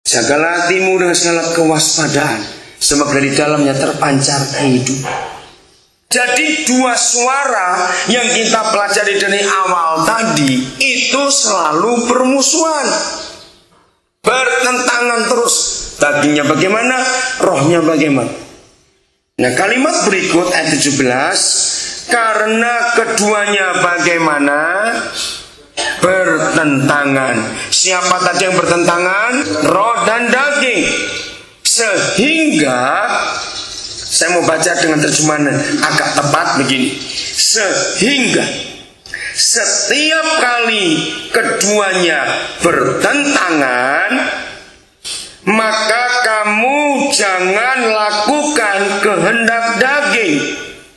Jagalah hatimu dengan segala kewaspadaan, sebab dari dalamnya terpancar kehidupan. Jadi dua suara yang kita pelajari dari awal tadi itu selalu bermusuhan, bertentangan terus. Dagingnya bagaimana, rohnya bagaimana. Nah, kalimat berikut ayat 17, karena keduanya bagaimana? Bertentangan. Siapa tadi yang bertentangan? Roh dan daging. Sehingga, saya mau baca dengan terjemahan agak tepat begini. Sehingga setiap kali keduanya bertentangan, maka kamu jangan lakukan kehendak daging.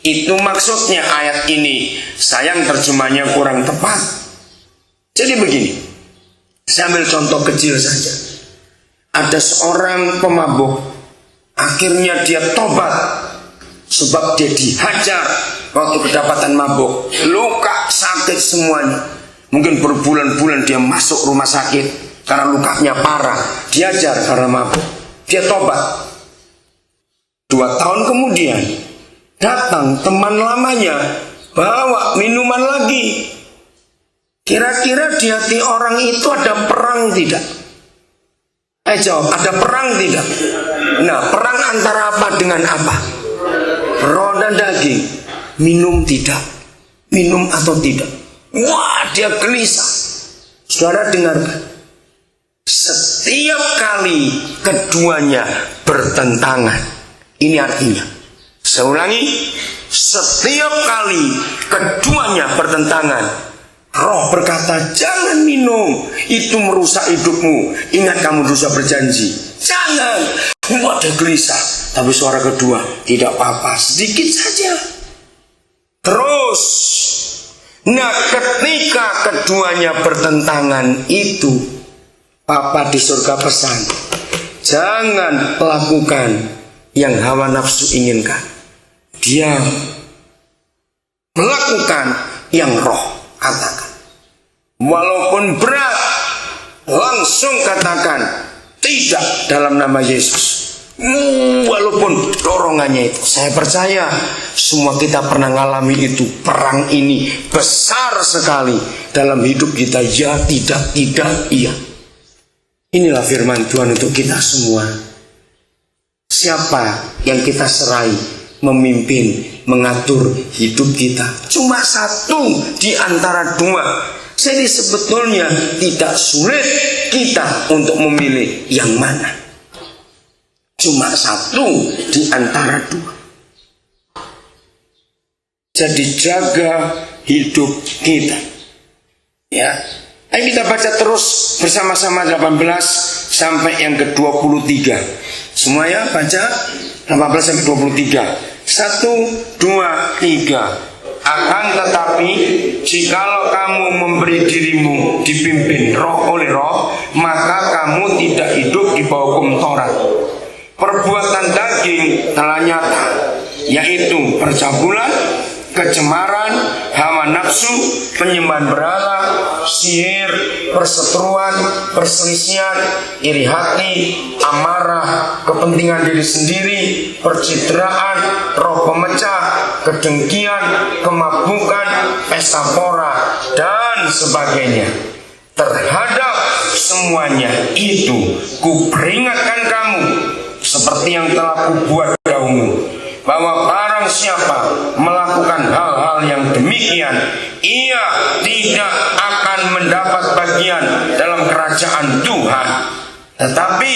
Itu maksudnya ayat ini. Sayang terjemahnya kurang tepat. Jadi begini, saya ambil contoh kecil saja. Ada seorang pemabuk, akhirnya dia tobat sebab dia dihajar waktu kedapatan mabuk, luka sakit semuanya. Mungkin berbulan-bulan dia masuk rumah sakit karena lukanya parah, dihajar karena mabuk. Dia tobat. 2 tahun kemudian datang teman lamanya, bawa minuman lagi. Kira-kira di hati orang itu ada perang tidak? Jawab, ada perang tidak? Nah, perang antara apa dengan apa? Roh dan daging. Minum tidak? Minum atau tidak? Wah, dia gelisah. Saudara dengarkan. Setiap kali keduanya bertentangan. Ini artinya. Saya ulangi. Setiap kali keduanya bertentangan. Roh berkata, jangan minum, itu merusak hidupmu. Ingat kamu dosa berjanji. Jangan. Wah, dia gelisah. Tapi suara kedua, tidak apa-apa, sedikit saja. Terus. Nah, ketika keduanya bertentangan itu, Papa di surga pesan, jangan lakukan yang hawa nafsu inginkan. Dia melakukan yang roh katakan. Walaupun berat, langsung katakan tidak dalam nama Yesus. Walaupun dorongannya itu, saya percaya semua kita pernah mengalami itu. Perang ini besar sekali dalam hidup kita. Ya, tidak, iya. Inilah firman Tuhan untuk kita semua. Siapa yang kita serai memimpin, mengatur hidup kita? Cuma satu di antara dua. Jadi sebetulnya tidak sulit kita untuk memilih yang mana. Cuma satu di antara dua. Jadi jaga hidup kita. Ya. Ayo kita baca terus bersama-sama 18 sampai yang ke-23. Semua ya baca 18 sampai 23. 1, 2, 3. Akan tetapi jikalau kamu memberi dirimu dipimpin roh oleh roh, maka kamu tidak hidup di bawah hukum Taurat. Perbuatan daging telah nyata, yaitu percabulan, kecemaran, hawa nafsu, penyembahan berhala, sihir, perseteruan, perselisihan, iri hati, amarah, kepentingan diri sendiri, percitraan, roh pemecah, kedengkian, kemabukan, pesta pora, dan sebagainya. Terhadap semuanya itu kuperingatkan kamu, seperti yang telah kubuat dahulu, bahwa barang siapa melakukan hal-hal yang demikian, ia tidak akan mendapat bagian dalam kerajaan Tuhan. Tetapi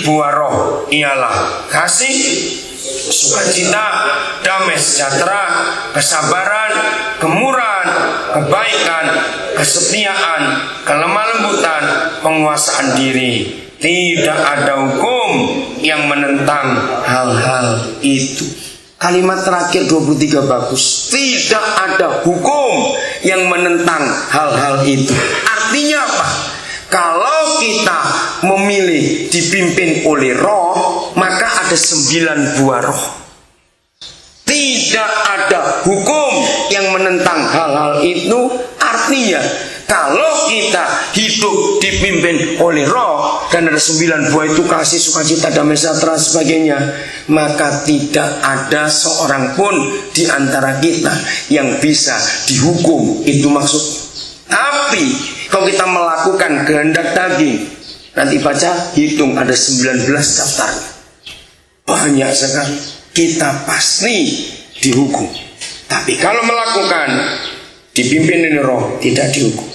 buah roh ialah kasih, sukacita, damai sejahtera, kesabaran, kemurahan, kebaikan, kesetiaan, kelemah lembutan, penguasaan diri. Tidak ada hukum yang menentang hal-hal itu. Kalimat terakhir 23 bagus. Tidak ada hukum yang menentang hal-hal itu. Artinya apa? Kalau kita memilih dipimpin oleh roh, maka ada 9 buah roh. Tidak ada hukum yang menentang hal-hal itu. Artinya Kalau kita hidup dipimpin oleh Roh dan ada 9 buah itu, kasih, sukacita, damai, sejahtera, sebagainya, maka tidak ada seorang pun di antara kita yang bisa dihukum. Itu maksud. Tapi kalau kita melakukan kehendak daging, nanti baca, hitung ada 19 daftarnya. Banyak sekali. Kita pasti dihukum. Tapi kalau melakukan dipimpin oleh Roh, tidak dihukum.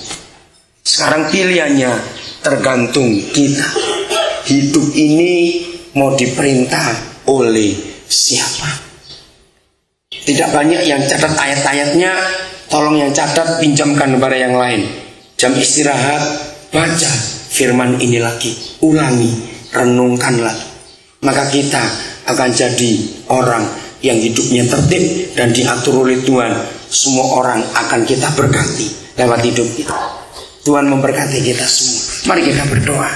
Sekarang pilihannya tergantung kita. Hidup ini mau diperintah oleh siapa? Tidak banyak yang catat ayat-ayatnya. Tolong yang catat pinjamkan kepada yang lain. Jam istirahat, baca firman ini lagi, ulangi, renungkanlah. Maka kita akan jadi orang yang hidupnya tertib dan diatur oleh Tuhan. Semua orang akan kita berkati lewat hidup kita. Tuhan memberkati kita semua. Mari kita berdoa.